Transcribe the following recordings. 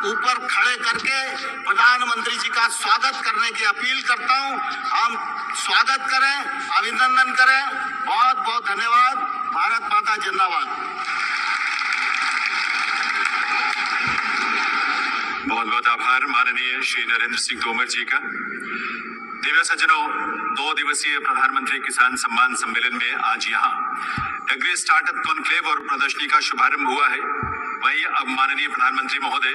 ऊपर खड़े करके प्रधानमंत्री जी का स्वागत करने की अपील करता हूं। हम स्वागत करें, अभिनंदन करें। बहुत बहुत धन्यवाद। भारत माता जिंदाबाद। बहुत बहुत आभार माननीय श्री नरेंद्र सिंह तोमर जी का। दिव्य सज्जनों, 2 दिवसीय प्रधानमंत्री किसान सम्मान सम्मेलन में आज यहाँ एग्री स्टार्टअप कॉन्क्लेव और प्रदर्शनी का शुभारंभ हुआ है। वहीं अब माननीय प्रधानमंत्री महोदय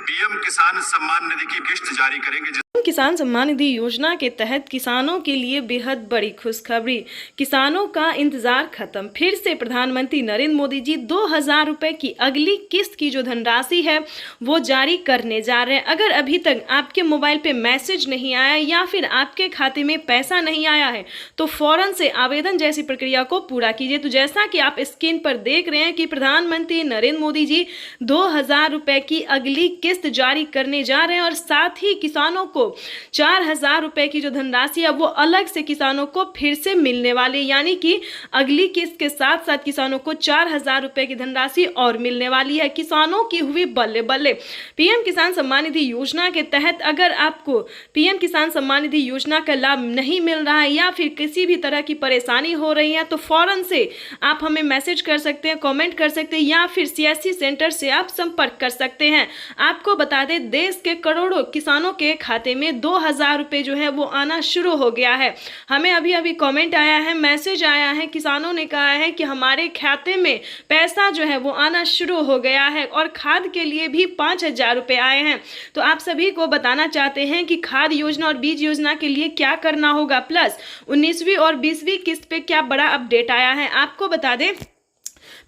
पीएम किसान सम्मान निधि की किश्त जारी करेंगे। किसान सम्मान निधि योजना के तहत किसानों के लिए बेहद बड़ी खुशखबरी। किसानों का इंतजार खत्म। फिर से प्रधानमंत्री नरेंद्र मोदी जी 2000 रुपए की अगली किस्त की जो धनराशि है वो जारी करने जा रहे हैं। अगर अभी तक आपके मोबाइल पे मैसेज नहीं आया या फिर आपके खाते में पैसा नहीं आया है तो फौरन से आवेदन जैसी प्रक्रिया को पूरा कीजिए। तो जैसा कि आप स्क्रीन पर देख रहे हैं कि प्रधानमंत्री नरेंद्र मोदी जी 2000 रुपए की अगली किस्त जारी करने जा रहे हैं और साथ ही किसानों को 4000 रुपए की जो धनराशि है वो अलग से किसानों को फिर से मिलने वाली, यानी कि अगली किस्त के साथ साथ किसानों को 4000 रुपए की धनराशि और मिलने वाली है। किसानों की हुई बल्ले बल्ले। पीएम किसान सम्मान निधि योजना के तहत अगर आपको पीएम किसान सम्मान निधि योजना का लाभ नहीं मिल रहा है या फिर किसी भी तरह की परेशानी हो रही है तो फौरन से आप हमें मैसेज कर सकते हैं, कमेंट कर सकते हैं या फिर सीएससी सेंटर से आप संपर्क कर सकते हैं। आपको बता दें, देश के करोड़ों किसानों के खाते में 2000 रुपए जो है वो आना शुरू हो गया है। हमें अभी अभी कमेंट आया है, मैसेज आया है, किसानों ने कहा है कि हमारे खाते में पैसा जो है वो आना शुरू हो गया है और खाद के लिए भी 5000 रुपए आए हैं। तो आप सभी को बताना चाहते हैं कि खाद योजना और बीज योजना के लिए क्या करना होगा, प्लस 19वीं और 20वीं किस्त पे क्या बड़ा अपडेट आया है। आपको बता दें,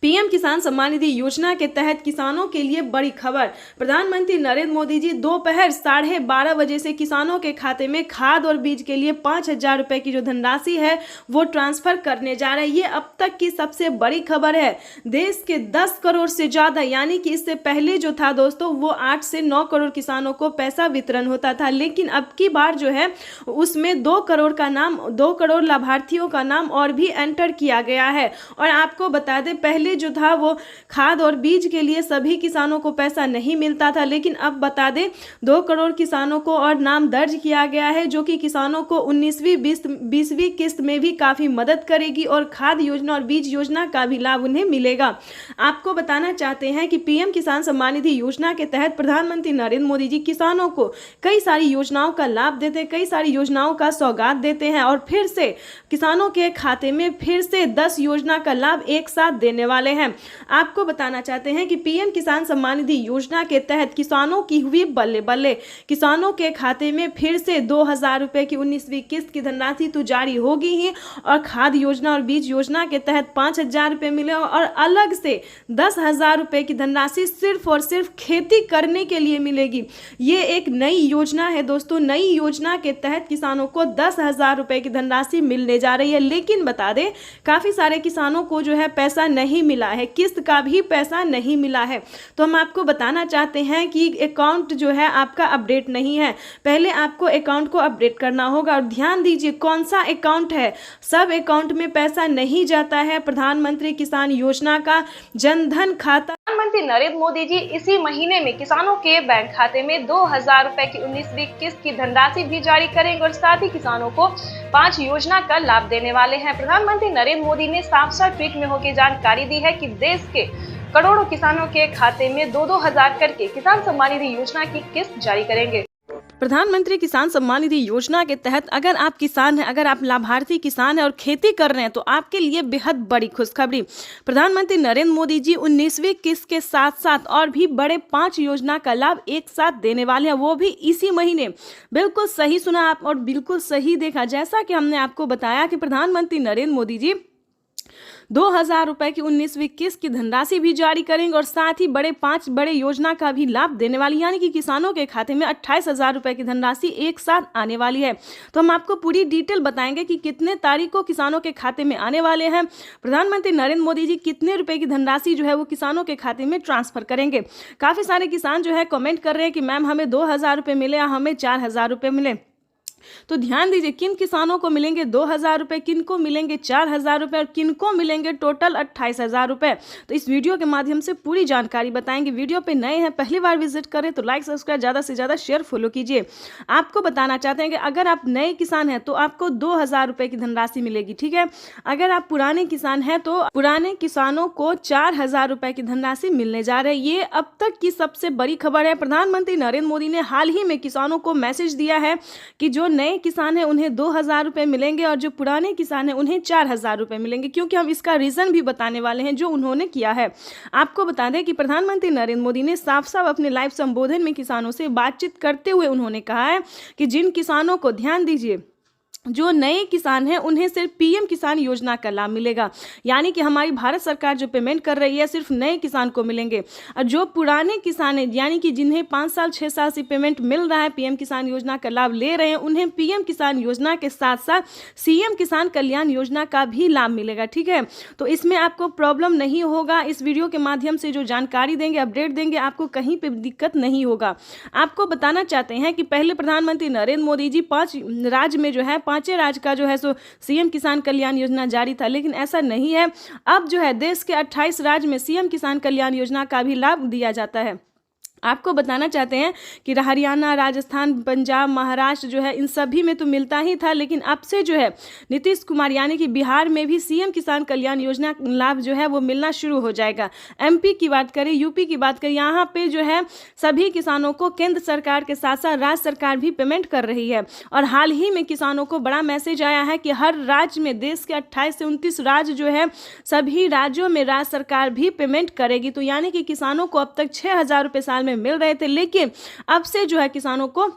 पीएम किसान सम्मान निधि योजना के तहत किसानों के लिए बड़ी खबर। प्रधानमंत्री नरेंद्र मोदी जी दोपहर 12:30 बजे से किसानों के खाते में खाद और बीज के लिए 5000 रुपए की जो धनराशि है वो ट्रांसफर करने जा रहे हैं। ये अब तक की सबसे बड़ी खबर है। देश के 10 करोड़ से ज्यादा, यानी कि इससे पहले जो था दोस्तों वो 8 से 9 करोड़ किसानों को पैसा वितरण होता था, लेकिन अब की बार जो है उसमें 2 करोड़ लाभार्थियों का नाम और भी एंटर किया गया है। और आपको बता दें, पहले जो था वो खाद और बीज के लिए सभी किसानों को पैसा नहीं मिलता था, लेकिन अब बता दें 2 करोड़ किसानों को और नाम दर्ज किया गया है, जो कि किसानों को 19वीं 20वीं किस्त में भी काफी मदद करेगी और खाद योजना और बीज योजना का भी लाभ उन्हें मिलेगा। आपको बताना चाहते हैं कि पीएम किसान सम्मान निधि योजना के तहत प्रधानमंत्री नरेंद्र मोदी जी किसानों को कई सारी योजनाओं का लाभ देते हैं, कई सारी योजनाओं का सौगात देते हैं और फिर से किसानों के खाते में फिर से 10 योजना का लाभ एक साथ देने वाले हैं। आपको बताना चाहते हैं कि पीएम किसान सम्मान निधि योजना के तहत किसानों की हुई बल्ले बल्ले। किसानों के खाते में फिर से 2000 रुपए की 19वीं किस्त की धनराशि तो जारी होगी ही और खाद योजना और बीज योजना के तहत 5000 रुपए मिले और अलग से 10,000 रुपए की धनराशि सिर्फ और सिर्फ खेती करने के लिए मिलेगी। ये एक नई योजना है दोस्तों। नई योजना के तहत किसानों को 10,000 रुपए की धनराशि मिलने जा रही है, लेकिन बता दें काफी सारे किसानों को जो है पैसा नहीं मिला है, किस्त का भी पैसा नहीं मिला है। तो हम आपको बताना चाहते हैं कि अकाउंट जो है आपका अपडेट नहीं है। पहले आपको अकाउंट को अपडेट करना होगा और ध्यान दीजिए कौन सा अकाउंट है। सब अकाउंट में पैसा नहीं जाता है। प्रधानमंत्री किसान योजना का जनधन खाता प्रधानमंत्री नरेंद्र मोदी जी इसी महीने में किसानों के बैंक खाते में 2000 रुपए की 19वीं किस्त की धनराशि भी जारी करेंगे और साथ ही किसानों को 5 योजना का लाभ देने वाले हैं। प्रधानमंत्री नरेंद्र मोदी ने साफ साफ ट्वीट में होकर जानकारी दी है कि देश के करोड़ों किसानों के खाते में 2-2 हजार करके किसान सम्मान निधि योजना की किस्त जारी करेंगे। प्रधानमंत्री किसान सम्मान निधि योजना के तहत अगर आप किसान हैं, अगर आप लाभार्थी किसान हैं और खेती कर रहे हैं तो आपके लिए बेहद बड़ी खुशखबरी। प्रधानमंत्री नरेंद्र मोदी जी 19वीं किस्त के साथ साथ और भी बड़े 5 योजना का लाभ एक साथ देने वाले हैं, वो भी इसी महीने। बिल्कुल सही सुना आप और बिल्कुल सही देखा। जैसा कि हमने आपको बताया कि प्रधानमंत्री नरेंद्र मोदी जी 2000 रुपए की 19वीं किस्त की धनराशि भी जारी करेंगे और साथ ही 5 बड़े योजना का भी लाभ देने वाली, यानी कि किसानों के खाते में 28,000 रुपए की धनराशि एक साथ आने वाली है। तो हम आपको पूरी डिटेल बताएंगे कि कितने तारीख को किसानों के खाते में आने वाले हैं। प्रधानमंत्री नरेंद्र मोदी जी कितने रुपए की धनराशि जो है वो किसानों के खाते में ट्रांसफर करेंगे। काफी सारे किसान जो है कमेंट कर रहे हैं कि मैम हमें 2000 रुपए मिले या हमें 4000 रुपए मिले। तो ध्यान दीजिए, किन किसानों को मिलेंगे 2,000 रुपये, किन को मिलेंगे 4,000 रुपये और किन को मिलेंगे टोटल 28,000 रुपये। तो इस वीडियो के माध्यम से पूरी जानकारी बताएंगे। वीडियो पे नए हैं, पहली बार विजिट करें तो लाइक सब्सक्राइब ज़्यादा से ज़्यादा शेयर फॉलो कीजिए। आपको बताना चाहते हैं कि अगर आप नए किसान हैं तो आपको 2,000 रुपये की धनराशि मिलेगी, ठीक है। अगर आप पुराने किसान हैं तो पुराने किसानों को 4,000 रुपये की धनराशि मिलने जा रही है। ये अब तक की सबसे बड़ी खबर है। प्रधानमंत्री नरेंद्र मोदी ने हाल ही में किसानों को मैसेज दिया है कि जो नए किसान हैं उन्हें 2,000 रुपये मिलेंगे और जो पुराने किसान हैं उन्हें 4,000 रुपये मिलेंगे, क्योंकि हम इसका रीज़न भी बताने वाले हैं जो उन्होंने किया है। आपको बता दें कि प्रधानमंत्री नरेंद्र मोदी ने साफ साफ अपने लाइव संबोधन में किसानों से बातचीत करते हुए उन्होंने कहा है कि जिन किसानों को, ध्यान दीजिए, जो नए किसान हैं उन्हें सिर्फ पीएम किसान योजना का लाभ मिलेगा, यानी कि हमारी भारत सरकार जो पेमेंट कर रही है सिर्फ नए किसान को मिलेंगे। और जो पुराने किसान हैं, यानी कि जिन्हें 5 साल 6 साल से पेमेंट मिल रहा है, पीएम किसान योजना का लाभ ले रहे हैं, उन्हें पीएम किसान योजना के साथ साथ सीएम किसान कल्याण योजना का भी लाभ मिलेगा, ठीक है। तो इसमें आपको प्रॉब्लम नहीं होगा। इस वीडियो के माध्यम से जो जानकारी देंगे, अपडेट देंगे, आपको कहीं पर दिक्कत नहीं होगा। आपको बताना चाहते हैं कि पहले प्रधानमंत्री नरेंद्र मोदी जी 5 राज्य में जो है, 5 राज्य का जो है सो सीएम किसान कल्याण योजना जारी था, लेकिन ऐसा नहीं है। अब जो है देश के 28 राज्य में सीएम किसान कल्याण योजना का भी लाभ दिया जाता है। आपको बताना चाहते हैं कि हरियाणा, राजस्थान, पंजाब, महाराष्ट्र जो है इन सभी में तो मिलता ही था, लेकिन अब से जो है नीतीश कुमार यानी कि बिहार में भी सीएम किसान कल्याण योजना लाभ जो है वो मिलना शुरू हो जाएगा। एमपी की बात करें, यूपी की बात करें, यहाँ पे जो है सभी किसानों को केंद्र सरकार के साथ साथ राज्य सरकार भी पेमेंट कर रही है। और हाल ही में किसानों को बड़ा मैसेज आया है कि हर राज्य में, देश के 28 से 29 राज्य जो है, सभी राज्यों में राज्य सरकार भी पेमेंट करेगी। तो यानी कि किसानों को अब तक 6,000 रुपये साल में मिल रहे थे, लेकिन अब से जो है किसानों को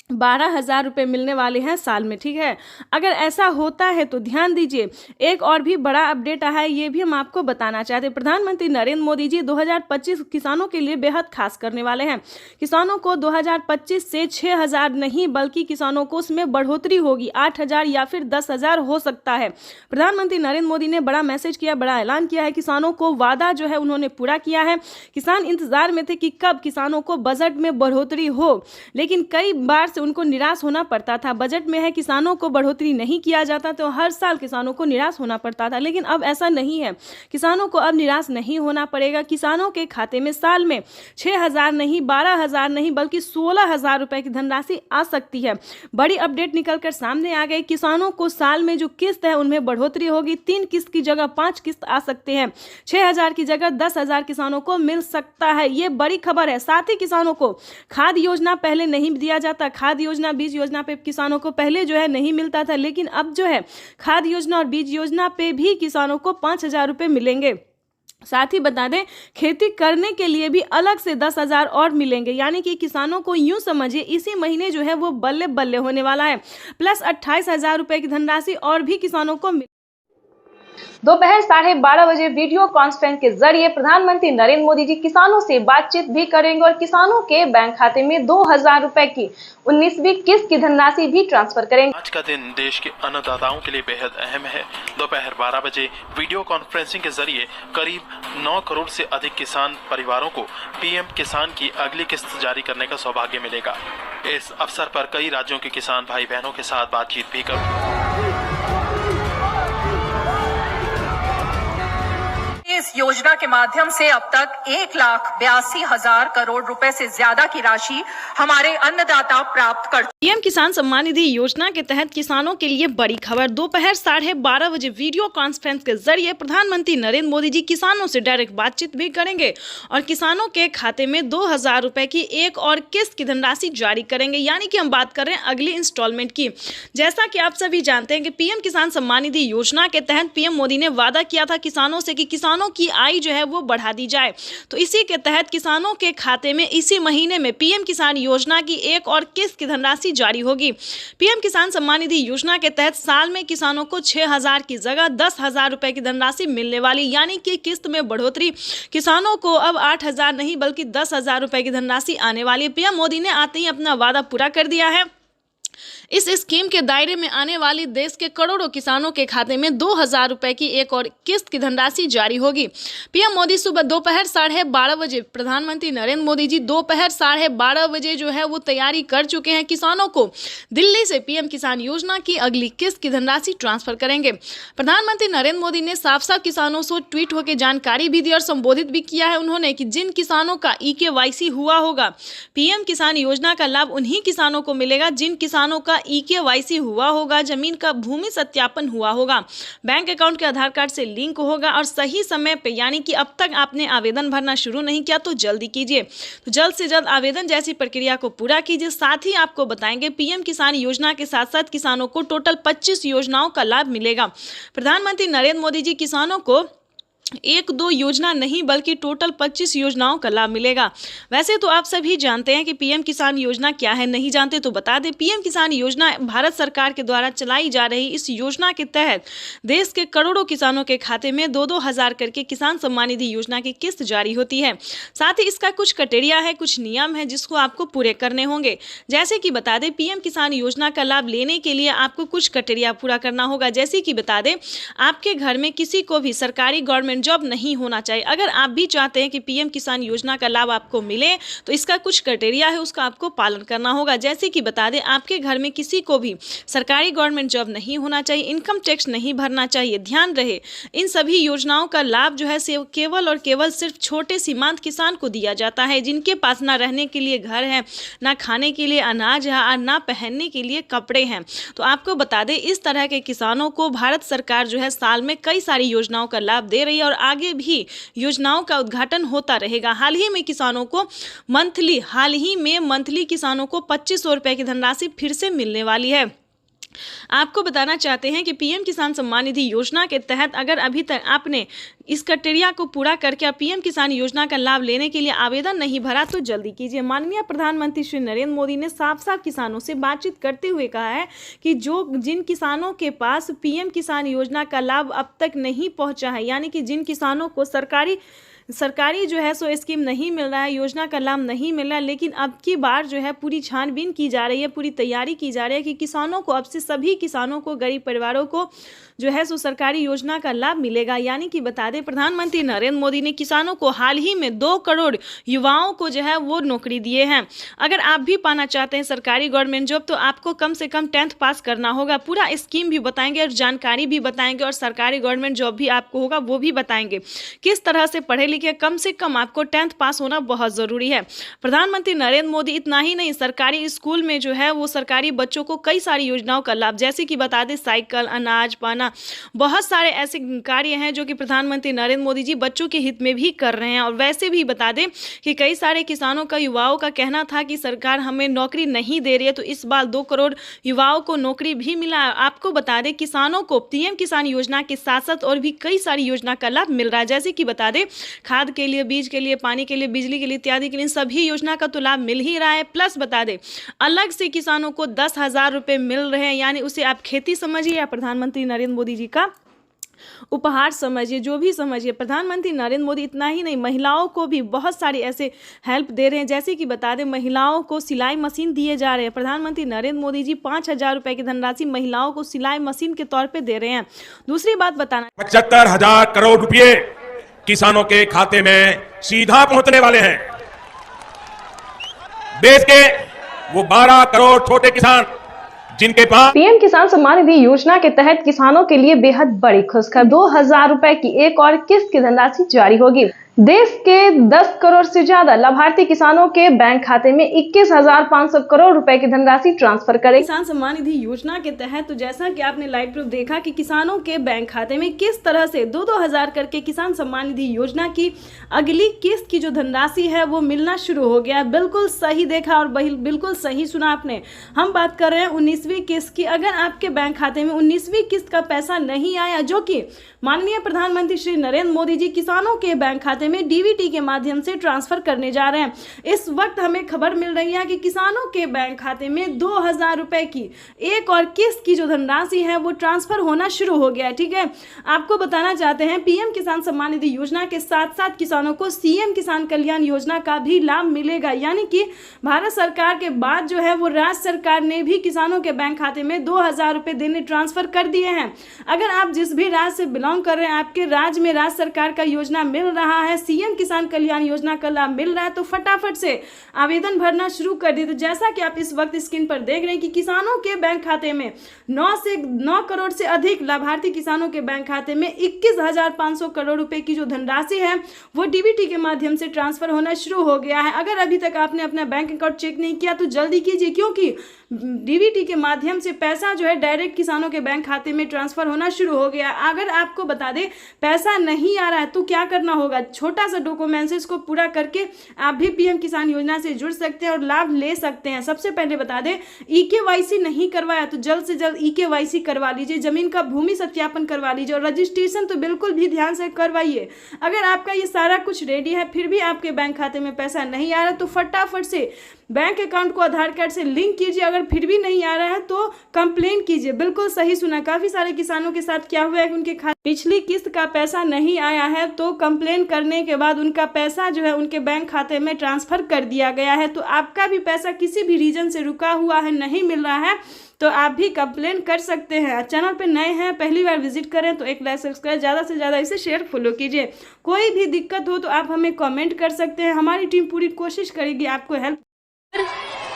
12,000 रुपये मिलने वाले हैं साल में, ठीक है। अगर ऐसा होता है तो ध्यान दीजिए, एक और भी बड़ा अपडेट आया है, ये भी हम आपको बताना चाहते हैं। प्रधानमंत्री नरेंद्र मोदी जी 2025 किसानों के लिए बेहद खास करने वाले हैं। किसानों को 2025 से 6,000 नहीं बल्कि किसानों को उसमें बढ़ोतरी होगी, 8,000 या फिर 10,000 हो सकता है। प्रधानमंत्री नरेंद्र मोदी ने बड़ा मैसेज किया, बड़ा ऐलान किया है। किसानों को वादा जो है उन्होंने पूरा किया है। किसान इंतजार में थे कि कब किसानों को बजट में बढ़ोतरी हो, लेकिन कई बार से उनको निराश होना पड़ता था। बजट में है किसानों को बढ़ोतरी नहीं किया जाता तो हर साल किसानों को निराश होना पड़ता था, लेकिन अब ऐसा नहीं है। किसानों को अब निराश नहीं होना पड़ेगा। किसानों के खाते में साल में 6,000 नहीं, 12,000 नहीं बल्कि 16,000 रुपए की धनराशि आ सकती है। बड़ी अपडेट निकलकर सामने आ गई। किसानों को साल में जो किस्त है उनमें बढ़ोतरी होगी। 3 किस्त की जगह 5 किस्त आ सकते हैं। 6,000 की जगह 10,000 किसानों को मिल सकता है। ये बड़ी खबर है। साथ ही किसानों को खाद योजना पहले नहीं दिया जाता, खाद योजना, बीज योजना पे किसानों को पहले जो है नहीं मिलता था, लेकिन अब जो है खाद योजना और बीज योजना पे भी किसानों को 5,000 रुपये मिलेंगे। साथ ही बता दें, खेती करने के लिए भी अलग से 10,000 और मिलेंगे, यानी कि किसानों को यूं समझिए इसी महीने जो है वो बल्ले बल्ले होने वाला है। प्लस 28,000 रुपये की धनराशि और भी किसानों को दोपहर 12:30 बजे वीडियो कॉन्फ्रेंस के जरिए प्रधानमंत्री नरेंद्र मोदी जी किसानों से बातचीत भी करेंगे और किसानों के बैंक खाते में 2,000 रुपए की 19वीं किस्त की धनराशि भी ट्रांसफर करेंगे। आज का दिन देश के अन्नदाताओं के लिए बेहद अहम है। दोपहर 12 बजे वीडियो कॉन्फ्रेंसिंग के जरिए करीब 9 करोड़ से अधिक किसान परिवारों को पीएम किसान की अगली किस्त जारी करने का सौभाग्य मिलेगा। इस अवसर पर कई राज्यों के किसान भाई बहनों के साथ बातचीत भी करेंगे। इस योजना के माध्यम से अब तक 1,82,000 करोड़ रुपए से ज्यादा की राशि हमारे अन्नदाता प्राप्त कर। पीएम किसान सम्मान निधि योजना के तहत किसानों के लिए बड़ी खबर। दोपहर 12:30 बजे वीडियो कॉन्फ्रेंस के जरिए प्रधानमंत्री नरेंद्र मोदी जी किसानों से डायरेक्ट बातचीत भी करेंगे और किसानों के खाते में 2,000 रुपए की एक और किस्त की धनराशि जारी करेंगे, यानी कि हम बात कर रहे हैं अगली इंस्टॉलमेंट की। जैसा कि आप सभी जानते हैं कि पीएम किसान सम्मान निधि योजना के तहत पीएम मोदी ने वादा किया था किसानों से कि किसानों की आय जो है वो बढ़ा दी जाए। तो इसी के तहत किसानों के खाते में इसी महीने में पीएम किसान योजना की एक और किस्त की धनराशि जारी होगी। पीएम किसान सम्मान निधि योजना के तहत साल में किसानों को 6,000 की जगह 10,000 रुपए की धनराशि मिलने वाली, यानी कि किस्त में बढ़ोतरी। किसानों को अब 8,000 नहीं बल्कि 10,000 रुपए की धनराशि आने वाली। पीएम मोदी ने आते ही अपना वादा पूरा कर दिया है। इस स्कीम के दायरे में आने वाली देश के करोड़ों किसानों के खाते में 2,000 रुपए की एक और किस्त की धनराशि जारी होगी। पीएम मोदी सुबह दोपहर 12:30 बजे, प्रधानमंत्री नरेंद्र मोदी जी दोपहर 12:30 बजे जो है वो तैयारी कर चुके हैं। किसानों को दिल्ली से पीएम किसान योजना की अगली किस्त की धनराशि ट्रांसफर करेंगे। प्रधानमंत्री नरेंद्र मोदी ने साफ साफ किसानों से ट्वीट होकर जानकारी भी दी और संबोधित भी किया है उन्होंने कि जिन किसानों का EKYC हुआ होगा, पीएम किसान योजना का लाभ उन्हीं किसानों को मिलेगा जिन किसानों का EKYC हुआ होगा, जमीन का भूमि सत्यापन हुआ होगा, बैंक अकाउंट के आधार कार्ड से लिंक होगा और सही समय पे, यानी कि अब तक आपने आवेदन भरना शुरू नहीं किया तो जल्दी कीजिए। तो जल्द से जल्द आवेदन जैसी प्रक्रिया को पूरा कीजिए। साथ ही आपको बताएंगे पीएम किसान योजना के साथ साथ किसानों को टोटल 25 योजनाओं का लाभ मिलेगा। प्रधानमंत्री नरेंद्र मोदी जी किसानों को 1-2 योजना नहीं बल्कि टोटल 25 योजनाओं का लाभ मिलेगा। वैसे तो आप सभी जानते हैं कि पीएम किसान योजना क्या है, नहीं जानते तो बता दें। पीएम किसान योजना भारत सरकार के द्वारा चलाई जा रही इस योजना के तहत देश के करोड़ों किसानों के खाते में 2-2 हज़ार करके किसान सम्मान निधि योजना की किस्त जारी होती है। साथ ही इसका कुछ क्राइटेरिया है, कुछ नियम है जिसको आपको पूरे करने होंगे। जैसे कि बता दें, पीएम किसान योजना का लाभ लेने के लिए आपको कुछ क्राइटेरिया पूरा करना होगा। जैसे कि बता दें, आपके घर में किसी को भी सरकारी गवर्नमेंट जॉब नहीं होना चाहिए। अगर आप भी चाहते हैं कि पीएम किसान योजना का लाभ आपको मिले तो इसका कुछ क्राइटेरिया है, उसका आपको पालन करना होगा। जैसे कि बता दें, आपके घर में किसी को भी सरकारी गवर्नमेंट जॉब नहीं होना चाहिए, इनकम टैक्स नहीं भरना चाहिए। ध्यान रहे, इन सभी योजनाओं का लाभ जो है केवल और केवल सिर्फ छोटे सीमांत किसान को दिया जाता है, जिनके पास ना रहने के लिए घर है, ना खाने के लिए अनाज है और ना पहनने के लिए कपड़े हैं। तो आपको बता दें, इस तरह के किसानों को भारत सरकार जो है साल में कई सारी योजनाओं का लाभ दे रही है और आगे भी योजनाओं का उद्घाटन होता रहेगा। हाल ही में मंथली किसानों को 2500 रुपए की धनराशि फिर से मिलने वाली है। आपको बताना चाहते हैं कि पीएम किसान सम्मान निधि योजना के तहत अगर अभी तक आपने इस क्राइटेरिया को पूरा करके पीएम किसान योजना का लाभ लेने के लिए आवेदन नहीं भरा तो जल्दी कीजिए। माननीय प्रधानमंत्री श्री नरेंद्र मोदी ने साफ साफ किसानों से बातचीत करते हुए कहा है कि जिन किसानों के पास पीएम किसान योजना का लाभ अब तक नहीं पहुंचा है, यानी कि जिन किसानों को सरकारी जो है सो स्कीम नहीं मिल रहा है, योजना का लाभ नहीं मिल रहा है, लेकिन अब की बार जो है पूरी छानबीन की जा रही है, पूरी तैयारी की जा रही है कि किसानों को अब से सभी किसानों को, गरीब परिवारों को जो है सो सरकारी योजना का लाभ मिलेगा। यानी कि बता दें, प्रधानमंत्री नरेंद्र मोदी ने किसानों को हाल ही में 2 करोड़ युवाओं को जो है वो नौकरी दिए हैं। अगर आप भी पाना चाहते हैं सरकारी गवर्नमेंट जॉब तो आपको कम से कम 10th पास करना होगा। पूरा स्कीम भी बताएंगे और जानकारी भी बताएंगे और सरकारी गवर्नमेंट जॉब भी आपको होगा वो भी बताएंगे। किस तरह से पढ़े लिखे, कम से कम आपको 10th पास होना बहुत ज़रूरी है। प्रधानमंत्री नरेंद्र मोदी इतना ही नहीं, सरकारी स्कूल में जो है वो सरकारी बच्चों को कई सारी योजनाओं का लाभ, जैसे कि बता दें साइकिल, अनाज, पाना, बहुत सारे ऐसे कार्य हैं जो कि प्रधानमंत्री नरेंद्र मोदी जी बच्चों के हित में भी कर रहे हैं। और वैसे भी बता दें कि कई सारे किसानों का, युवाओं का कहना था कि सरकार हमें नौकरी नहीं दे रही है, तो इस बार 2 करोड़ युवाओं को नौकरी भी मिला। आपको बता दें, किसानों को पीएम किसान योजना के साथ साथ और भी कई सारी योजना का लाभ मिल रहा है। जैसे कि बता दें, खाद के लिए, बीज के लिए, पानी के लिए, बिजली के लिए इत्यादि के लिए सभी योजना का तो लाभ मिल ही रहा है। प्लस बता दें, अलग से किसानों को 10,000 रुपए मिल रहे हैं, यानी उसे आप खेती समझिए या प्रधानमंत्री नरेंद्र मोदी जी का उपहार समझिए, जो भी समझिए। प्रधानमंत्री नरेंद्र मोदी इतना ही नहीं, महिलाओं को भी बहुत सारी ऐसे हेल्प दे रहे हैं। जैसे कि बता दें, महिलाओं को सिलाई मशीन दिए जा रहे हैं। प्रधानमंत्री नरेंद्र मोदी जी 5,000 रुपए की धनराशि महिलाओं को सिलाई मशीन के तौर पे दे रहे हैं। दूसरी बात बताना, 75,000 करोड़ रुपए किसानों के खाते में सीधा पहुंचने वाले हैं। देश के वो 12 करोड़ छोटे किसान जिनके पास पीएम किसान सम्मान निधि योजना के तहत किसानों के लिए बेहद बड़ी खुशखबरी, 2,000 रुपए की एक और किस्त की धनराशि जारी होगी। देश के 10 करोड़ से ज्यादा लाभार्थी किसानों के बैंक खाते में 21,500 करोड़ रुपए की धनराशि ट्रांसफर करेगी। किसान सम्मान निधि योजना के तहत तो जैसा कि आपने लाइव प्रूफ देखा कि किसानों के बैंक खाते में किस तरह से 2-2 हज़ार करके किसान सम्मान निधि योजना की अगली किस्त की जो धनराशि है वो मिलना शुरू हो गया। बिल्कुल सही देखा और बिल्कुल सही सुना आपने। हम बात कर रहे हैं 19वीं किस्त की। अगर आपके बैंक खाते में 19वीं किस्त का पैसा नहीं आया, जो कि माननीय प्रधानमंत्री श्री नरेंद्र मोदी जी किसानों के बैंक खाते खाते में डीबीटी के माध्यम से ट्रांसफर करने जा रहे हैं। इस वक्त हमें खबर मिल रही है कि किसानों के बैंक खाते में 2000 रुपए की एक और किस्त की जो धनराशि है वो ट्रांसफर होना शुरू हो गया है। ठीक है, आपको बताना चाहते हैं पीएम किसान सम्मान निधि योजना के साथ साथ किसानों को सीएम किसान कल्याण योजना का भी लाभ मिलेगा। यानी कि भारत सरकार के बाद जो है वो राज्य सरकार ने भी किसानों के बैंक खाते में 2000 रुपए देने ट्रांसफर कर दिए हैं। अगर आप जिस भी राज्य से बिलोंग कर रहे हैं, आपके राज्य में राज्य सरकार का योजना मिल रहा है, सीएम किसान कल्याण योजना का लाभ मिल रहा है, तो फटाफट से आवेदन भरना शुरू कर दिए। तो जैसा कि आप इस वक्त स्क्रीन पर देख रहे हैं कि किसानों के बैंक खाते में 9 करोड़ से अधिक लाभार्थी किसानों के बैंक खाते में 21,500 करोड़ रुपए की जो धनराशि है वो डीबीटी के माध्यम से ट्रांसफर होना शुरू हो गया है। अगर अभी तक आपने अपना बैंक अकाउंट चेक नहीं किया तो जल्दी कीजिए, क्योंकि डीबीटी के माध्यम से पैसा जो है डायरेक्ट किसानों के बैंक खाते में ट्रांसफर होना शुरू हो गया। अगर आपको बता दें पैसा नहीं आ रहा है तो क्या करना होगा, छोटा सा डॉक्यूमेंट्स को पूरा करके आप भी पीएम किसान योजना से जुड़ सकते हैं और लाभ ले सकते हैं। सबसे पहले बता दें ईकेवाईसी नहीं करवाया तो जल्द से जल्द ईकेवाईसी करवा लीजिए, जमीन का भूमि सत्यापन करवा लीजिए और रजिस्ट्रेशन तो बिल्कुल भी ध्यान से करवाइए। अगर आपका ये सारा कुछ रेडी है फिर भी आपके बैंक खाते में पैसा नहीं आ रहा तो फटाफट से बैंक अकाउंट को आधार कार्ड से लिंक कीजिए। अगर फिर भी नहीं आ रहा है तो कंप्लेन कीजिए। बिल्कुल सही सुना, काफी सारे किसानों के साथ क्या हुआ है कि उनके खाते पिछली किस्त का पैसा नहीं आया है तो कंप्लेन करने के बाद उनका पैसा जो है उनके बैंक खाते में ट्रांसफर कर दिया गया है। तो आपका भी पैसा किसी भी रीजन से रुका हुआ है, नहीं मिल रहा है, तो आप भी कंप्लेन कर सकते हैं। चैनल पे नए हैं, पहली बार विजिट करें तो एक लाइक सब्सक्राइब, ज़्यादा से ज़्यादा इसे शेयर फॉलो कीजिए। कोई भी दिक्कत हो तो आप हमें कमेंट कर सकते हैं, हमारी टीम पूरी कोशिश करेगी आपको हेल्प।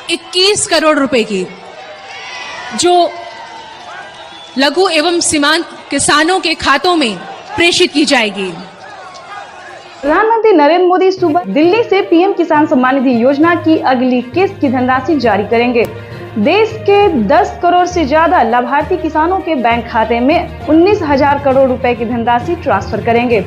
21 करोड़ रुपए की जो लघु एवं सीमांत किसानों के खातों में प्रेषित की जाएगी। प्रधानमंत्री नरेंद्र मोदी सुबह दिल्ली से पीएम किसान सम्मान निधि योजना की अगली किस्त की धनराशि जारी करेंगे। देश के 10 करोड़ से ज्यादा लाभार्थी किसानों के बैंक खाते में 19,000 करोड़ रुपए की धनराशि ट्रांसफर करेंगे।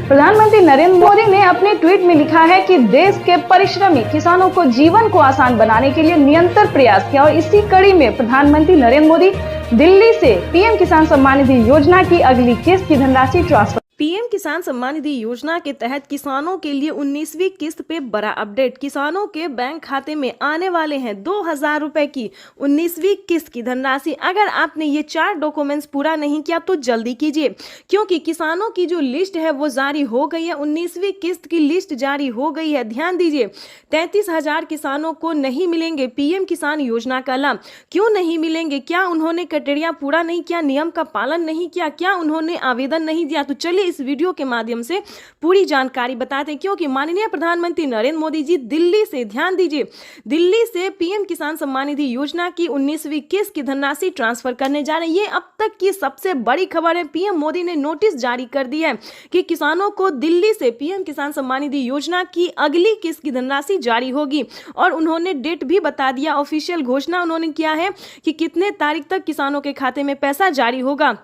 प्रधानमंत्री नरेंद्र मोदी ने अपने ट्वीट में लिखा है कि देश के परिश्रमी किसानों को जीवन को आसान बनाने के लिए निरंतर प्रयास किया और इसी कड़ी में प्रधानमंत्री नरेंद्र मोदी दिल्ली से पीएम किसान सम्मान निधि योजना की अगली किस्त की धनराशि ट्रांसफर। पीएम किसान सम्मान निधि योजना के तहत किसानों के लिए 19वीं किस्त पे बड़ा अपडेट। किसानों के बैंक खाते में आने वाले हैं 2000 रुपए की 19वीं किस्त की धनराशि। अगर आपने ये 4 डॉक्यूमेंट्स पूरा नहीं किया तो जल्दी कीजिए, क्योंकि किसानों की जो लिस्ट है वो जारी हो गई है। 19वीं किस्त की लिस्ट जारी हो गई है। ध्यान दीजिए, 33,000 किसानों को नहीं मिलेंगे पीएम किसान योजना का लाभ। क्यों नहीं मिलेंगे? क्या उन्होंने क्राइटेरिया पूरा नहीं किया, नियम का पालन नहीं किया, क्या उन्होंने आवेदन नहीं दिया? तो चलिए इस वीडियो के माध्यम से पूरी जानकारी बताते हैं, क्योंकि माननीय प्रधानमंत्री नरेंद्र मोदी जी दिल्ली से, ध्यान दीजिए, दिल्ली से पीएम किसान सम्मान निधि योजना की 19वीं किस्त की धनराशि ट्रांसफर करने जा रहे हैं। ये अब तक की सबसे बड़ी खबर है। पीएम मोदी ने नोटिस जारी कर दी है कि किसानों को दिल्ली से पीएम किसान सम्मान निधि योजना की अगली किस्त की धनराशि जारी होगी और उन्होंने डेट भी बता दिया। ऑफिशियल घोषणा उन्होंने किया है कि कितने तारीख तक किसानों के खाते में पैसा जारी होगा।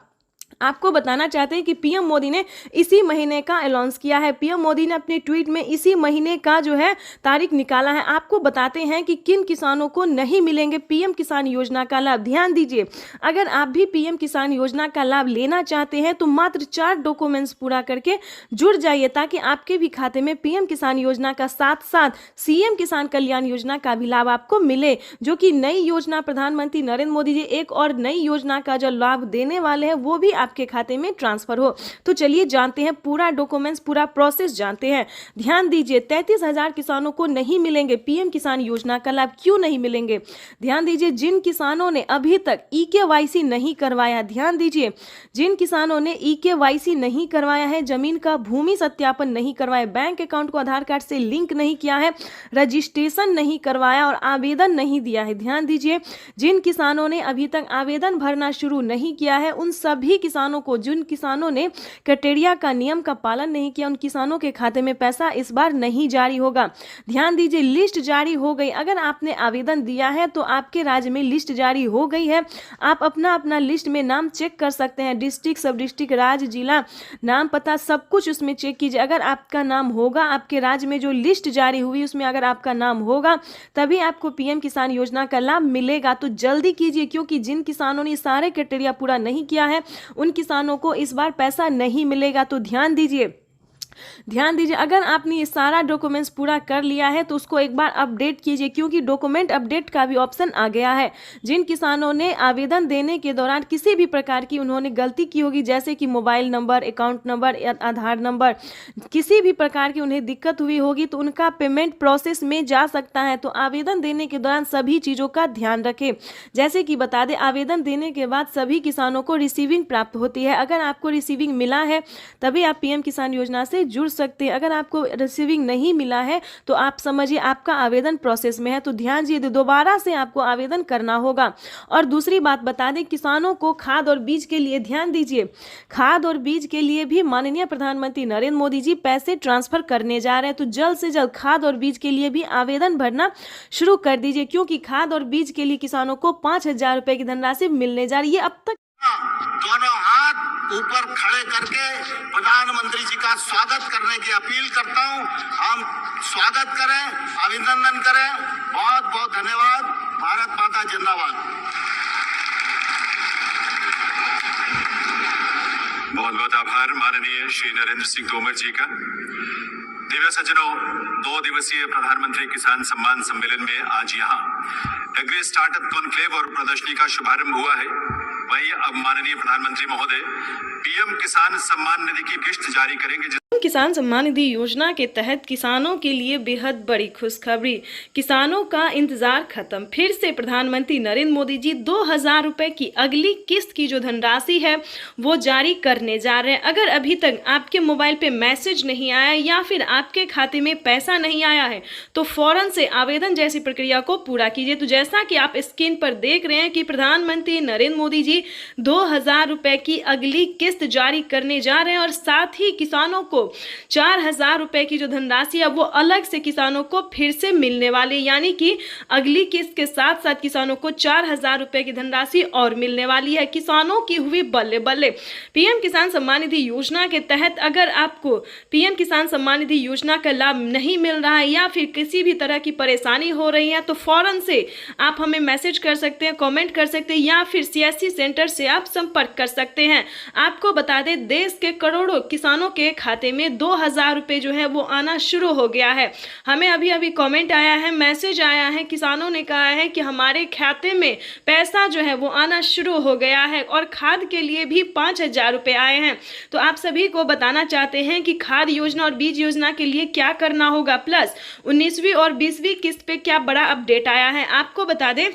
आपको बताना चाहते हैं कि पीएम मोदी ने इसी महीने का अनाउंस किया है। पीएम मोदी ने अपने ट्वीट में इसी महीने का जो है तारीख निकाला है। आपको बताते हैं कि किन किसानों को नहीं मिलेंगे पीएम किसान योजना का लाभ। ध्यान दीजिए, अगर आप भी पीएम किसान योजना का लाभ लेना चाहते हैं तो मात्र 4 डॉक्यूमेंट्स पूरा करके जुड़ जाइए, ताकि आपके भी खाते में पीएम किसान योजना का साथ साथ सीएम किसान कल्याण योजना का भी लाभ आपको मिले, जो कि नई योजना प्रधानमंत्री नरेंद्र मोदी जी एक और नई योजना का जो लाभ देने वाले हैं वो भी आपके खाते में ट्रांसफर हो। तो चलिए जानते हैं पूरा डॉक्यूमेंट्स, पूरा प्रोसेस जानते हैं। ध्यान दीजिए, 33,000 किसानों को नहीं मिलेंगे पीएम किसान योजना का लाभ। क्यों नहीं मिलेंगे? ध्यान दीजिए, जिन किसानों ने अभी तक ईकेवाईसी नहीं करवाया, ध्यान दीजिए, जिन किसानों ने ईकेवाईसी नहीं करवाया है, जमीन का भूमि सत्यापन नहीं करवाया, बैंक अकाउंट को आधार कार्ड से लिंक नहीं किया है, रजिस्ट्रेशन नहीं करवाया और आवेदन नहीं दिया है। ध्यान दीजिए, जिन किसानों ने अभी तक आवेदन भरना शुरू नहीं किया है, उन सभी किसानों को, जिन किसानों ने क्राइटेरिया का, नियम का पालन नहीं किया, उन किसानों के खाते में पैसा इस बार नहीं जारी होगा। ध्यान दीजिए, लिस्ट जारी हो गई। अगर आपने आवेदन दिया है तो आपके राज्य में लिस्ट जारी हो गई है। आप अपना अपना लिस्ट में नाम चेक कर सकते हैं, डिस्ट्रिक्ट, सब डिस्ट्रिक्ट, राज्य, जिला, नाम, पता, सब कुछ उसमें चेक कीजिए। अगर आपका नाम होगा, आपके राज्य में जो लिस्ट जारी हुई उसमें अगर आपका नाम होगा, तभी आपको पीएम किसान योजना का लाभ मिलेगा। तो जल्दी कीजिए, क्योंकि जिन किसानों ने सारे क्राइटेरिया पूरा नहीं किया है उन किसानों को इस बार पैसा नहीं मिलेगा। तो ध्यान दीजिए, ध्यान दीजिए, अगर आपने ये सारा डॉक्यूमेंट्स पूरा कर लिया है तो उसको एक बार अपडेट कीजिए, क्योंकि डॉक्यूमेंट अपडेट का भी ऑप्शन आ गया है। जिन किसानों ने आवेदन देने के दौरान किसी भी प्रकार की उन्होंने गलती की होगी, जैसे कि मोबाइल नंबर, अकाउंट नंबर या आधार नंबर, किसी भी प्रकार की उन्हें दिक्कत हुई होगी तो उनका पेमेंट प्रोसेस में जा सकता है। तो आवेदन देने के दौरान सभी चीज़ों का ध्यान रखें। जैसे कि बता दें, आवेदन देने के बाद सभी किसानों को रिसीविंग प्राप्त होती है। अगर आपको रिसीविंग मिला है तभी आप पीएम किसान योजना से जुड़ सकते हैं। अगर आपको रिसीविंग नहीं मिला है तो आप समझिए आपका आवेदन प्रोसेस में है। तो ध्यान दीजिए, दोबारा से आपको आवेदन करना होगा। और दूसरी बात बता दें, किसानों को खाद और बीज के लिए ध्यान दीजिए, खाद और बीज के लिए भी माननीय प्रधानमंत्री नरेंद्र मोदी जी पैसे ट्रांसफर करने जा रहे हैं। तो जल्द से जल्द खाद और बीज के लिए भी आवेदन भरना शुरू कर दीजिए, क्योंकि खाद और बीज के लिए किसानों को 5,000 रुपए की धनराशि मिलने जा रही है। अब तक दोनों हाथ ऊपर खड़े करके प्रधानमंत्री जी का स्वागत करने की अपील करता हूं। हम स्वागत करें, अभिनंदन करें। बहुत बहुत धन्यवाद। भारत माता जिंदाबाद। बहुत बहुत आभार माननीय श्री नरेंद्र सिंह तोमर जी का। दिव्य सज्जनों, 2 दिवसीय प्रधानमंत्री किसान सम्मान सम्मेलन में आज यहाँ एग्री स्टार्टअप कॉन्क्लेव और प्रदर्शनी का शुभारंभ हुआ है। वहीं अब माननीय प्रधानमंत्री महोदय पीएम किसान सम्मान निधि की किस्त जारी करेंगे। किसान सम्मान निधि योजना के तहत किसानों के लिए बेहद बड़ी खुशखबरी। किसानों का इंतजार खत्म। फिर से प्रधानमंत्री नरेंद्र मोदी जी 2,000 रुपए की अगली किस्त की जो धनराशि है वो जारी करने जा रहे हैं। अगर अभी तक आपके मोबाइल पे मैसेज नहीं आया या फिर आपके खाते में पैसा नहीं आया है तो फौरन से आवेदन जैसी प्रक्रिया को पूरा कीजिए। तो जैसा कि आप स्क्रीन पर देख रहे हैं कि प्रधानमंत्री नरेंद्र मोदी जी 2,000 रुपए की अगली किस्त जारी करने जा रहे हैं और साथ ही किसानों को 4,000 रुपए की जो धनराशि है वो अलग से किसानों को फिर से मिलने वाली, यानी कि अगली किस्त के साथ साथ किसानों को 4,000 रुपए की धनराशि और मिलने वाली है। किसानों की हुई बल्ले बल्ले। पीएम किसान सम्मान निधि योजना के तहत अगर आपको पीएम किसान सम्मान निधि योजना का लाभ नहीं मिल रहा है या फिर किसी भी तरह की परेशानी हो रही है तो फौरन से आप हमें मैसेज कर सकते हैं, कमेंट कर सकते हैं या फिर सीएससी सेंटर से आप संपर्क कर सकते हैं। आपको बता दें, देश के करोड़ों किसानों के खाते में 2,000 रुपए जो है वो आना शुरू हो गया है। हमें अभी अभी कमेंट आया है, मैसेज आया है, किसानों ने कहा है कि हमारे खाते में पैसा जो है वो आना शुरू हो गया है और खाद के लिए भी 5,000 रुपए आए हैं। तो आप सभी को बताना चाहते हैं कि खाद योजना और बीज योजना के लिए क्या करना होगा, प्लस 19वीं और 20वीं किस्त पे क्या बड़ा अपडेट आया है। आपको बता दें,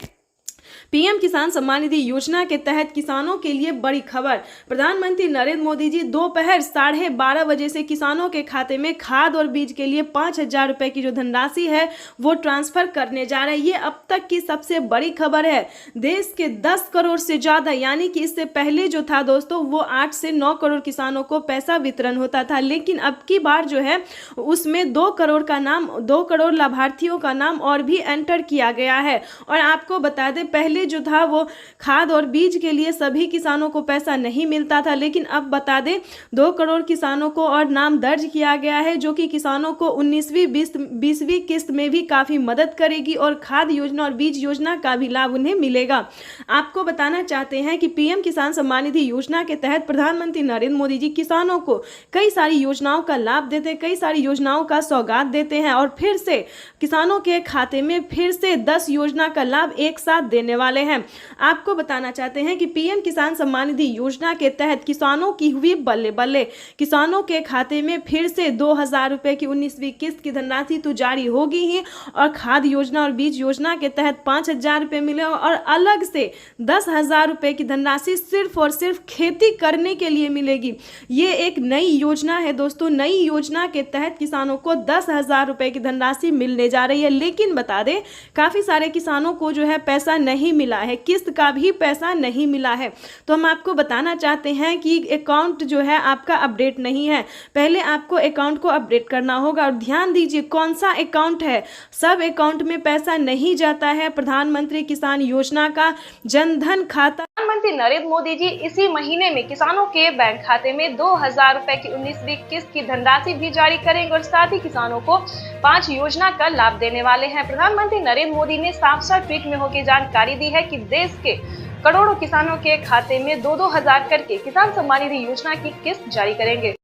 पीएम किसान सम्मान निधि योजना के तहत किसानों के लिए बड़ी खबर। प्रधानमंत्री नरेंद्र मोदी जी दोपहर 12:30 बजे से किसानों के खाते में खाद और बीज के लिए 5,000 रुपए की जो धनराशि है वो ट्रांसफर करने जा रहे हैं। ये अब तक की सबसे बड़ी खबर है। देश के 10 करोड़ से ज्यादा, यानी कि इससे पहले जो था दोस्तों वो 8 से 9 करोड़ किसानों को पैसा वितरण होता था, लेकिन अब की बार जो है उसमें 2 करोड़ लाभार्थियों का नाम और भी एंटर किया गया है। और आपको बता दें, पहले जो था वो खाद और बीज के लिए सभी किसानों को पैसा नहीं मिलता था, लेकिन अब बता दें 2 करोड़ किसानों को और नाम दर्ज किया गया है, जो कि किसानों को 19वीं 20वीं किस्त में भी काफी मदद करेगी और खाद योजना और बीज योजना का भी लाभ उन्हें मिलेगा। आपको बताना चाहते हैं कि पीएम किसान सम्मान निधि योजना के तहत प्रधानमंत्री नरेंद्र मोदी जी किसानों को कई सारी योजनाओं का लाभ देते हैं, कई सारी योजनाओं का सौगात देते हैं और फिर से किसानों के खाते में फिर से 10 योजना का लाभ एक साथ देने वाले हैं। आपको बताना चाहते हैं कि पीएम किसान सम्मान निधि योजना के तहत किसानों की हुई बल्ले बल्ले। किसानों के खाते में फिर से 2,000 रुपए की 19वीं किस्त की धनराशि तो जारी होगी ही और खाद योजना और बीज योजना के तहत 5,000 रुपए मिले और अलग से 10,000 रुपए की धनराशि सिर्फ और सिर्फ खेती करने के लिए मिलेगी। ये एक नई योजना है दोस्तों। नई योजना के तहत किसानों को 10,000 रुपए की धनराशि मिलने जा रही है, लेकिन बता दें काफी सारे किसानों को जो है पैसा नहीं मिला है, किस्त का भी पैसा नहीं मिला है। तो हम आपको बताना चाहते हैं कि अकाउंट जो है आपका अपडेट नहीं है। पहले आपको अकाउंट को अपडेट करना होगा और ध्यान दीजिए कौन सा अकाउंट है। सब अकाउंट में पैसा नहीं जाता है। प्रधानमंत्री किसान योजना का जनधन खाता प्रधानमंत्री नरेंद्र मोदी जी इसी महीने में किसानों के बैंक खाते में 2,000 रुपए की 19वीं किस्त की धनराशि भी जारी करेंगे और साथ ही किसानों को 5 योजना का लाभ देने वाले हैं। प्रधानमंत्री नरेंद्र मोदी ने साफ ट्वीट में होकर जानकारी दी है कि देश के करोड़ों किसानों के खाते में 2-2 हजार करके किसान सम्मान निधि योजना की किस्त जारी करेंगे।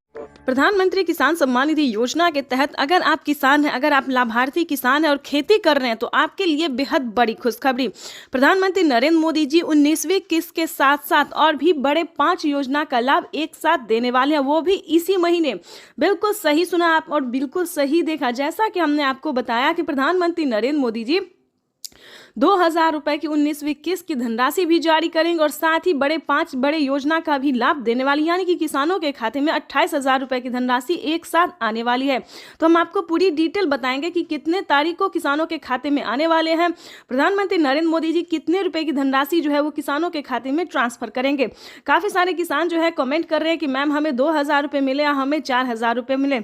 प्रधानमंत्री किसान सम्मान निधि योजना के तहत अगर आप किसान हैं, अगर आप लाभार्थी किसान हैं और खेती कर रहे हैं तो आपके लिए बेहद बड़ी खुशखबरी। प्रधानमंत्री नरेंद्र मोदी जी 19वीं किस्त के साथ साथ और भी बड़े 5 योजना का लाभ एक साथ देने वाले हैं, वो भी इसी महीने। बिल्कुल सही सुना आप और बिल्कुल सही देखा। जैसा कि हमने आपको बताया कि प्रधानमंत्री नरेंद्र मोदी जी 2000 रुपए की 19वीं किस्त की धनराशि भी जारी करेंगे और साथ ही 5 बड़े योजना का भी लाभ देने वाली, यानी कि किसानों के खाते में 28,000 रुपए की धनराशि एक साथ आने वाली है। तो हम आपको पूरी डिटेल बताएंगे कि कितने तारीख को किसानों के खाते में आने वाले हैं, प्रधानमंत्री नरेंद्र मोदी जी कितने रुपए की धनराशि जो है वो किसानों के खाते में ट्रांसफर करेंगे। काफी सारे किसान जो है कमेंट कर रहे हैं कि मैम हमें 2000 रुपये मिले या हमें 4000 रुपये मिले।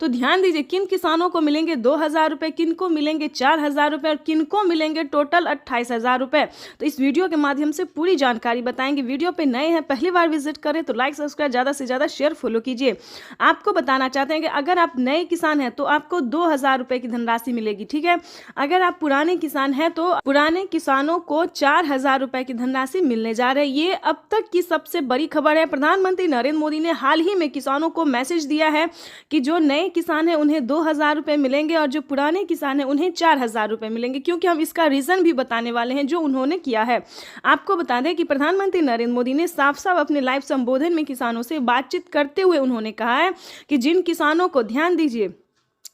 तो ध्यान दीजिए, किन किसानों को मिलेंगे 2000 रुपये, किन को मिलेंगे 4000 रुपये और किन को मिलेंगे टोटल 28,000 रुपये। तो इस वीडियो के माध्यम से पूरी जानकारी बताएंगे। वीडियो पे नए हैं, पहली बार विजिट करें तो लाइक सब्सक्राइब ज़्यादा से ज़्यादा शेयर फॉलो कीजिए। आपको बताना चाहते हैं कि अगर आप नए किसान हैं तो आपको 2000 रुपये की धनराशि मिलेगी, ठीक है। अगर आप पुराने किसान हैं तो पुराने किसानों को 4000 रुपये की धनराशि मिलने जा रही है। ये अब तक की सबसे बड़ी खबर है। प्रधानमंत्री नरेंद्र मोदी ने हाल ही में किसानों को मैसेज दिया है कि जो नए किसान हैं उन्हें 2000 रुपये मिलेंगे और जो पुराने किसान हैं उन्हें 4000 रुपये मिलेंगे, क्योंकि हम इसका रीजन भी बताने वाले हैं जो उन्होंने किया है। आपको बता दें कि प्रधानमंत्री नरेंद्र मोदी ने साफ साफ अपने लाइव संबोधन में किसानों से बातचीत करते हुए उन्होंने कहा है कि जिन किसानों को, ध्यान दीजिए,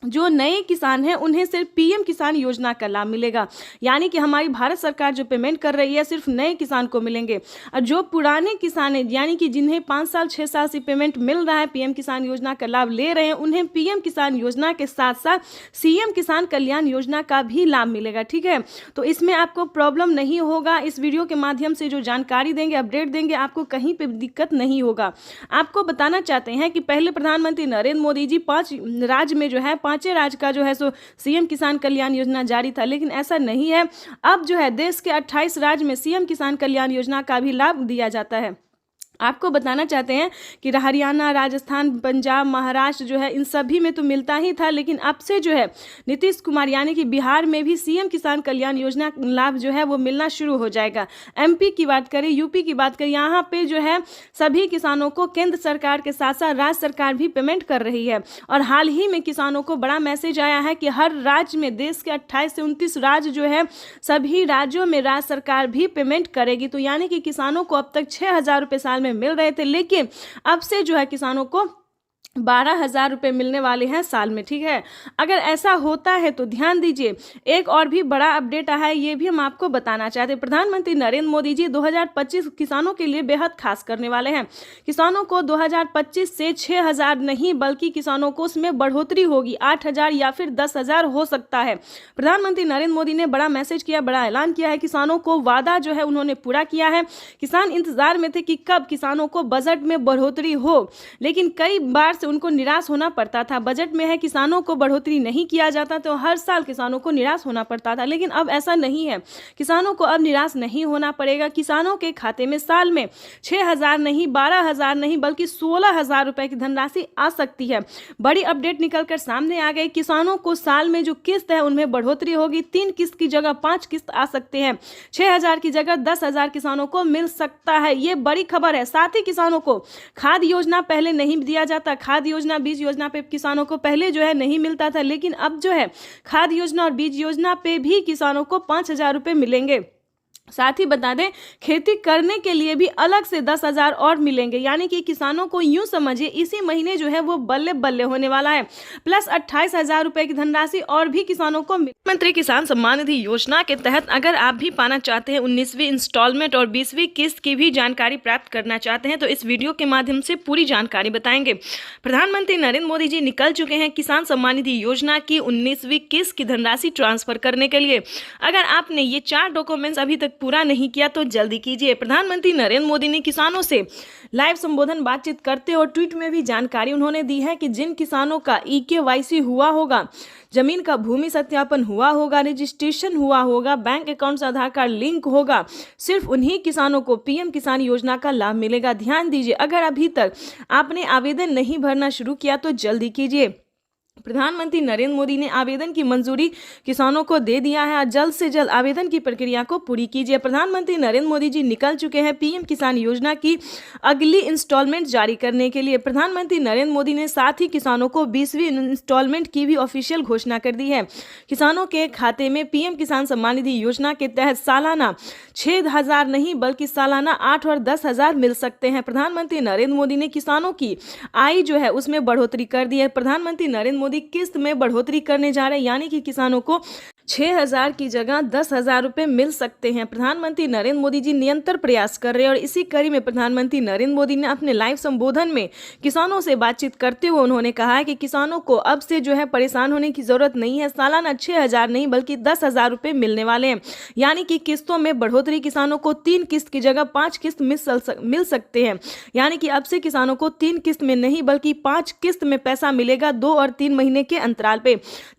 जो नए किसान हैं उन्हें सिर्फ पीएम किसान योजना का लाभ मिलेगा, यानी कि हमारी भारत सरकार जो पेमेंट कर रही है सिर्फ नए किसान को मिलेंगे। और जो पुराने किसान हैं, यानी कि जिन्हें 5 साल 6 साल से पेमेंट मिल रहा है, पीएम किसान योजना का लाभ ले रहे हैं, उन्हें पीएम किसान योजना के साथ साथ सीएम किसान कल्याण योजना का भी लाभ मिलेगा, ठीक है। तो इसमें आपको प्रॉब्लम नहीं होगा। इस वीडियो के माध्यम से जो जानकारी देंगे, अपडेट देंगे, आपको कहीं पर दिक्कत नहीं होगा। आपको बताना चाहते हैं कि पहले प्रधानमंत्री नरेंद्र मोदी जी 5 राज्य में जो है 5 राज्य का जो है सो सीएम किसान कल्याण योजना जारी था, लेकिन ऐसा नहीं है। अब जो है देश के 28 राज्य में सीएम किसान कल्याण योजना का भी लाभ दिया जाता है। आपको बताना चाहते हैं कि हरियाणा, राजस्थान, पंजाब, महाराष्ट्र जो है इन सभी में तो मिलता ही था, लेकिन अब से जो है नीतीश कुमार यानी कि बिहार में भी सीएम किसान कल्याण योजना लाभ जो है वो मिलना शुरू हो जाएगा। एमपी की बात करें, यूपी की बात करें, यहाँ पे जो है सभी किसानों को केंद्र सरकार के साथ साथ राज्य सरकार भी पेमेंट कर रही है। और हाल ही में किसानों को बड़ा मैसेज आया है कि हर राज्य में, देश के 28 से 29 राज्य जो है, सभी राज्यों में राज्य सरकार भी पेमेंट करेगी। तो यानी कि किसानों को अब तक 6000 रुपये साल में मिल रहे थे, लेकिन अब से जो है किसानों को 12,000 रुपये मिलने वाले हैं साल में, ठीक है। अगर ऐसा होता है तो ध्यान दीजिए, एक और भी बड़ा अपडेट आया है, ये भी हम आपको बताना चाहते हैं। प्रधानमंत्री नरेंद्र मोदी जी 2025 किसानों के लिए बेहद खास करने वाले हैं। किसानों को 2025 से 6000 नहीं बल्कि किसानों को उसमें बढ़ोतरी होगी, 8000 या फिर 10,000 हो सकता है। प्रधानमंत्री नरेंद्र मोदी ने बड़ा मैसेज किया, बड़ा ऐलान किया है। किसानों को वादा जो है उन्होंने पूरा किया है। किसान इंतजार में थे कि कब किसानों को बजट में बढ़ोतरी हो, लेकिन कई बार से उनको निराश होना पड़ता था। बजट में है किसानों को बढ़ोतरी नहीं किया जाता तो हर साल किसानों को निराश होना पड़ता था, लेकिन अब ऐसा नहीं है। किसानों को अब निराश नहीं होना पड़ेगा। किसानों के खाते में साल में 6000 नहीं, 12,000 नहीं बल्कि 16,000 रुपए की धनराशि आ सकती है। बड़ी अपडेट निकलकर सामने आ गई। किसानों को साल में जो किस्त है उनमें बढ़ोतरी होगी। 3 किस्त की जगह 5 किस्त आ सकते हैं। 6000 की जगह 10,000 किसानों को मिल सकता है। ये बड़ी खबर है। साथ ही किसानों को खाद योजना पहले नहीं दिया जाता, खाद योजना, बीज योजना पे किसानों को पहले जो है नहीं मिलता था, लेकिन अब जो है खाद योजना और बीज योजना पे भी किसानों को 5000 रुपये मिलेंगे। साथ ही बता दें, खेती करने के लिए भी अलग से 10,000 और मिलेंगे, यानी कि किसानों को यूं समझिए इसी महीने जो है वो बल्ले बल्ले होने वाला है। प्लस 28,000 रुपए की धनराशि और भी किसानों को। प्रधानमंत्री किसान सम्मान निधि योजना के तहत अगर आप भी पाना चाहते हैं 19वीं इंस्टॉलमेंट और 20वीं किस्त की भी जानकारी प्राप्त करना चाहते हैं तो इस वीडियो के माध्यम से पूरी जानकारी बताएंगे। प्रधानमंत्री नरेंद्र मोदी जी निकल चुके हैं किसान सम्मान निधि योजना की 19वीं किस्त की धनराशि ट्रांसफर करने के लिए। अगर आपने ये 4 डॉक्यूमेंट्स अभी तक पूरा नहीं किया तो जल्दी कीजिए। प्रधानमंत्री नरेंद्र मोदी ने किसानों से लाइव संबोधन बातचीत करते और ट्वीट में भी जानकारी उन्होंने दी है कि जिन किसानों का EKYC हुआ होगा, जमीन का भूमि सत्यापन हुआ होगा, रजिस्ट्रेशन हुआ होगा, बैंक अकाउंट से आधार कार्ड लिंक होगा, सिर्फ उन्हीं किसानों को पीएम किसान योजना का लाभ मिलेगा। ध्यान दीजिए, अगर अभी तक आपने आवेदन नहीं भरना शुरू किया तो जल्दी कीजिए। प्रधानमंत्री नरेंद्र मोदी ने आवेदन की मंजूरी किसानों को दे दिया है। जल्द से जल्द आवेदन की प्रक्रिया को पूरी कीजिए। प्रधानमंत्री नरेंद्र मोदी जी निकल चुके हैं पीएम किसान योजना की अगली इंस्टॉलमेंट जारी करने के लिए। प्रधानमंत्री नरेंद्र मोदी ने साथ ही किसानों को 20वीं इंस्टॉलमेंट की भी ऑफिशियल घोषणा कर दी है। किसानों के खाते में पीएम किसान सम्मान निधि योजना के तहत सालाना 6,000 नहीं बल्कि सालाना 8 और 10,000 मिल सकते हैं। प्रधानमंत्री नरेंद्र मोदी ने किसानों की आय जो है उसमें बढ़ोतरी कर दी है। प्रधानमंत्री नरेंद्र मोदी किस्त में बढ़ोतरी करने जा रहे हैं, यानी कि किसानों को 6,000 की जगह 10,000 रुपए मिल सकते हैं। प्रधानमंत्री नरेंद्र मोदी जी निरंतर प्रयास कर रहे हैं और इसी कड़ी में प्रधानमंत्री नरेंद्र मोदी ने अपने लाइव संबोधन में किसानों से बातचीत करते हुए उन्होंने कहा है कि किसानों को अब से जो है परेशान होने की जरूरत नहीं है। सालाना 6,000 नहीं बल्कि 10,000 रुपए मिलने वाले हैं, यानी कि किस्तों में बढ़ोतरी। किसानों को 3 किस्त की जगह 5 किस्त मिल सकते हैं, यानी कि अब से किसानों को 3 किस्त में नहीं बल्कि 5 किस्त में पैसा मिलेगा 2 और 3 महीने के अंतराल पे।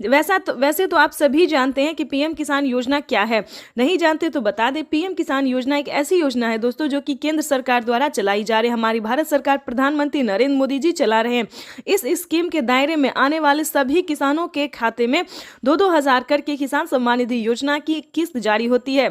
वैसे तो आप सभी जानते हैं कि पीएम किसान योजना क्या है। नहीं जानते तो बता दें, पीएम किसान योजना एक ऐसी योजना है दोस्तों जो कि केंद्र सरकार द्वारा चलाई जा रही है। हमारी भारत सरकार प्रधानमंत्री नरेंद्र मोदी जी चला रहे हैं। इस स्कीम के दायरे में आने वाले सभी किसानों के खाते में 2-2 हजार करके किसान सम्मान निधि योजना की किस्त जारी होती है।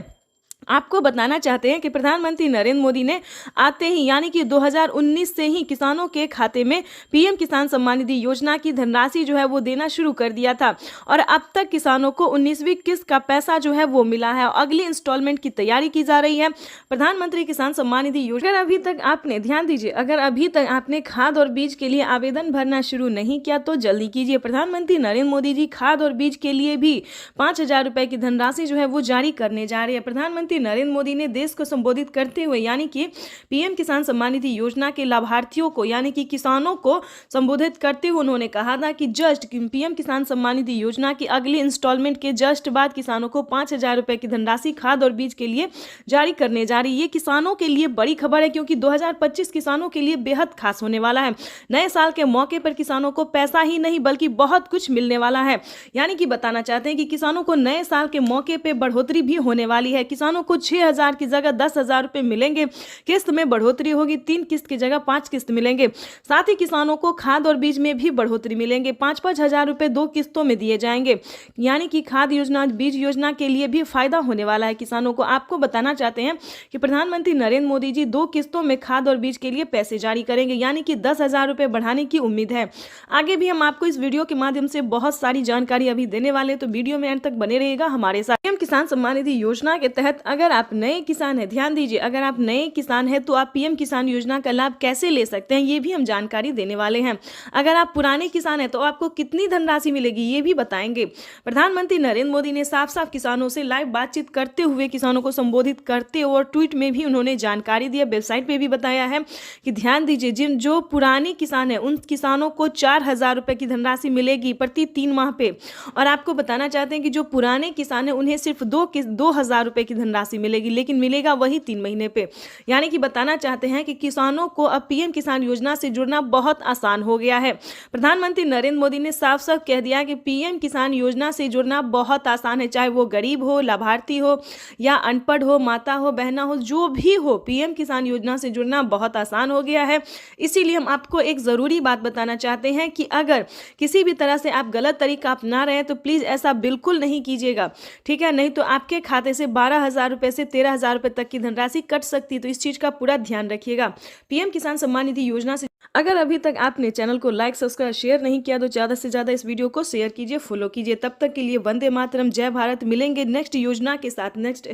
आपको बताना चाहते हैं कि प्रधानमंत्री नरेंद्र मोदी ने आते ही यानी कि 2019 से ही किसानों के खाते में पीएम किसान सम्मान निधि योजना की धनराशि जो है वो देना शुरू कर दिया था और अब तक किसानों को 19वीं किस्त का पैसा जो है वो मिला है और अगली इंस्टॉलमेंट की तैयारी की जा रही है। प्रधानमंत्री किसान सम्मान निधि योजना अगर अभी तक आपने ध्यान दीजिए, अगर अभी तक आपने खाद और बीज के लिए आवेदन भरना शुरू नहीं किया तो जल्दी कीजिए। प्रधानमंत्री नरेंद्र मोदी जी खाद और बीज के लिए भी 5,000 रुपए की धनराशि जो है वो जारी करने जा रहे हैं। प्रधानमंत्री नरेंद्र मोदी ने देश को संबोधित करते हुए यानी कि पीएम किसान सम्मान निधि योजना के लाभार्थियों को यानी कि किसानों को संबोधित करते हुए उन्होंने कहा था कि जस्ट पीएम किसान सम्मान निधि योजना की अगली इंस्टॉलमेंट के जस्ट बाद किसानों को 5,000 रुपए की धनराशि खाद और बीज के लिए जारी करने जा रही है। ये किसानों के लिए बड़ी खबर है क्योंकि 2025 किसानों के लिए बेहद खास होने वाला है। नए साल के मौके पर किसानों को पैसा ही नहीं बल्कि बहुत कुछ मिलने वाला है, यानी कि बताना चाहते हैं कि किसानों को नए साल के मौके पर बढ़ोतरी भी होने वाली है। किसानों को 6,000 की जगह 10,000 रुपए मिलेंगे। किस्त में बढ़ोतरी होगी, 3 किस्त की जगह 5 किस्त मिलेंगे। साथ ही किसानों को खाद और बीज में भी बढ़ोतरी मिलेंगे। 5-5 हजार रुपए 2 किस्तों में दिए जाएंगे, यानी कि खाद योजना बीज योजना के लिए भी फायदा होने वाला है किसानों को। आपको बताना चाहते हैं कि प्रधानमंत्री नरेंद्र मोदी जी 2 किस्तों में खाद और बीज के लिए पैसे जारी करेंगे, यानी कि 10,000 रुपए बढ़ाने की उम्मीद है। आगे भी हम आपको इस वीडियो के माध्यम से बहुत सारी जानकारी अभी देने वाले हैं, तो वीडियो में अंत तक बने रहिएगा हमारे साथ। पीएम किसान सम्मान निधि योजना के तहत अगर आप नए किसान है, ध्यान दीजिए, अगर आप नए किसान हैं तो आप पीएम किसान योजना का लाभ कैसे ले सकते हैं ये भी हम जानकारी देने वाले हैं। अगर आप पुराने किसान हैं तो आपको कितनी धनराशि मिलेगी ये भी बताएंगे। प्रधानमंत्री नरेंद्र मोदी ने साफ साफ किसानों से लाइव बातचीत करते हुए किसानों को संबोधित करते और ट्वीट में भी उन्होंने जानकारी दी है, वेबसाइट पे भी बताया है कि ध्यान दीजिए जो पुराने किसान है उन किसानों को 4,000 रुपए की धनराशि मिलेगी प्रति 3 माह पे। और आपको बताना चाहते हैं कि जो पुराने किसान है उन्हें सिर्फ 2,000 रुपए की धनराशि मिलेगी, लेकिन मिलेगा वही 3 महीने पे। यानी कि बताना चाहते हैं कि किसानों को अब पीएम किसान योजना से जुड़ना बहुत आसान हो गया है। प्रधानमंत्री नरेंद्र मोदी ने साफ साफ कह दिया कि पीएम किसान योजना से जुड़ना बहुत आसान है, चाहे वो गरीब हो, लाभार्थी हो या अनपढ़ हो, माता हो, बहना हो, जो भी हो, पीएम किसान योजना से जुड़ना बहुत आसान हो गया है। इसीलिए हम आपको एक जरूरी बात बताना चाहते हैं कि अगर किसी भी तरह से आप गलत तरीका अपना रहे हैं तो प्लीज ऐसा बिल्कुल नहीं कीजिएगा, ठीक है? नहीं तो आपके खाते से 12,000 रुपए से 13,000 रुपए तक की धनराशि कट सकती है, तो इस चीज का पूरा ध्यान रखिएगा। पीएम किसान सम्मान निधि योजना से अगर अभी तक आपने चैनल को लाइक सब्सक्राइब शेयर नहीं किया तो ज्यादा से ज्यादा इस वीडियो को शेयर कीजिए, फॉलो कीजिए। तब तक के लिए वंदे मातरम, जय भारत। मिलेंगे नेक्स्ट योजना के साथ, नेक्स्ट